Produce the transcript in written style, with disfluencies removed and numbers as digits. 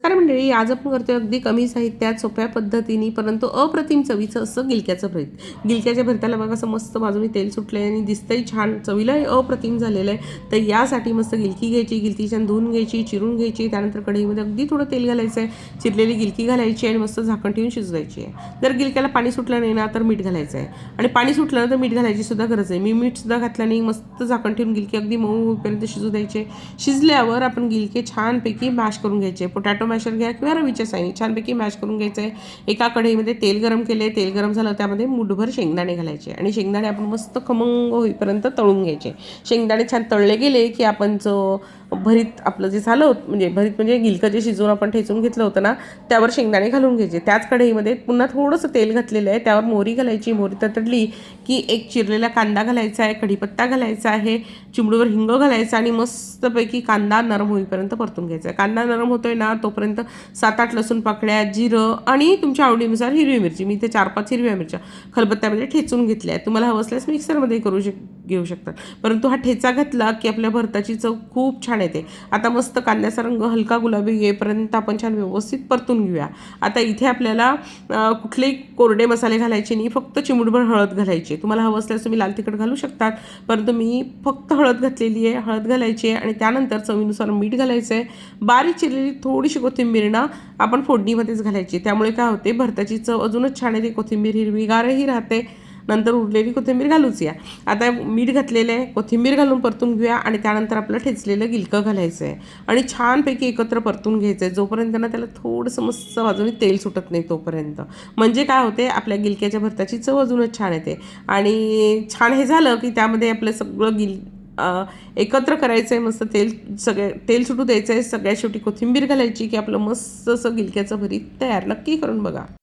कारण मंडळी आज आपण करतोय अगदी कमी साहित्यात सोप्या पद्धतीने परंतु अप्रतिम चवीचं असं गिलक्याचं भरीत. गिलक्याच्या भरताला बघा असं मस्त बाजूने तेल सुटलंय आणि दिसतंही छान, चवीलाही अप्रतिम झालेलं आहे. तर यासाठी मस्त गिलकी घ्यायची, गिलकी छान धुवून घ्यायची, चिरून घ्यायची, त्यानंतर कढईमध्ये अगदी थोडं तेल घालायचं आहे, चिरलेली गिलकी घालायची आणि मस्त झाकण ठेवून शिजवायची आहे. जर गिलक्याला पाणी सुटलं नाही ना तर मीठ घालायचं आहे, आणि पाणी सुटलं ना तर मीठ घालायची सुद्धा गरज आहे. मी मीठ सुद्धा घातलं नाही, मस्त झाकण ठेवून गिलकी अगदी मऊ होईपर्यंत शिजू द्यायचे. शिजल्यावर आपण गिलके छानपैकी मॅश करून घ्यायचे. पोटॅटो मॅशर घ्या किंवा रवीच्या साईने छानपैकी मॅश करून घ्यायचं आहे. एका कढईमध्ये तेल गरम केले, तेल गरम झालं त्यामध्ये मुठभर शेंगदाणे घालायचे आणि शेंगदाणे आपण मस्त खमंग होईपर्यंत तळून घ्यायचे. शेंगदाणे छान तळले गेले की आपण जो भरीत आपलं जे झालं होतं म्हणजे भरीत म्हणजे गिलकं जे शिजवून आपण ठेचून घेतलं होतं ना त्यावर शेंगदाणे घालून घ्यायचे. त्याच कढईमध्ये पुन्हा थोडंसं तेल घातलेलं आहे, त्यावर मोहरी घालायची. मोहरी तडतडली की एक चिरलेला कांदा घालायचा आहे, कढीपत्ता घालायचा आहे, चिमडीवर हिंग घालायचा आणि मस्तपैकी कांदा नरम होईपर्यंत परतून घ्यायचा आहे. कांदा नरम होतोय ना तोपर्यंत 7-8 लसूण पाकळ्या, जिरं आणि तुमच्या आवडीनुसार हिरवी मिरची, मी इथे 4-5 हिरव्या मिरच्या खलबत्त्यामध्ये ठेचून घेतल्या आहेत. तुम्हाला हवं असल्यास मिक्सरमध्ये घेऊ शकतात, परंतु हा ठेचा घातला की आपल्या भरताची चव खूप छान येते. आता मस्त कांद्याचा रंग हलका गुलाबी येईपर्यंत आपण छान व्यवस्थित परतून घेऊया. आता इथे आपल्याला कुठलेही कोरडे मसाले घालायचे नाही, फक्त चिमूटभर हळद घालायची. तुम्हाला हवं असल्यास तुम्ही लाल तिखट घालू शकतात, परंतु मी फक्त हळद घातलेली आहे. हळद घालायची आहे आणि त्यानंतर चवीनुसार मीठ घालायचं आहे. बारीक चिरलेली थोडीशी कोथिंबीर ना आपण फोडणीमध्येच घालायची, त्यामुळे काय होते भरताची चव अजूनच छान येते. कोथिंबीर हिरवीगारही राहते. नंतर उरलेली कोथिंबीर घालूच या. आता मीठ घातलेलं आहे, कोथिंबीर घालून परतून घेऊया आणि त्यानंतर आपलं ठेचलेलं गिलकं घालायचं आहे आणि छानपैकी एकत्र परतून घ्यायचं आहे जोपर्यंत ना त्याला थोडंसं मस्त बाजूने तेल सुटत नाही तोपर्यंत. म्हणजे काय होते आपल्या गिलक्याच्या भरताची चव अजूनच छान येते. आणि छान हे झालं की त्यामध्ये आपलं सगळं एकत्र करायचं आहे. मस्त तेल सुटू द्यायचं आहे. सगळ्यात शेवटी कोथिंबीर घालायची की आपलं मस्त असं गिलक्याचं भरीत तयार. नक्की करून बघा.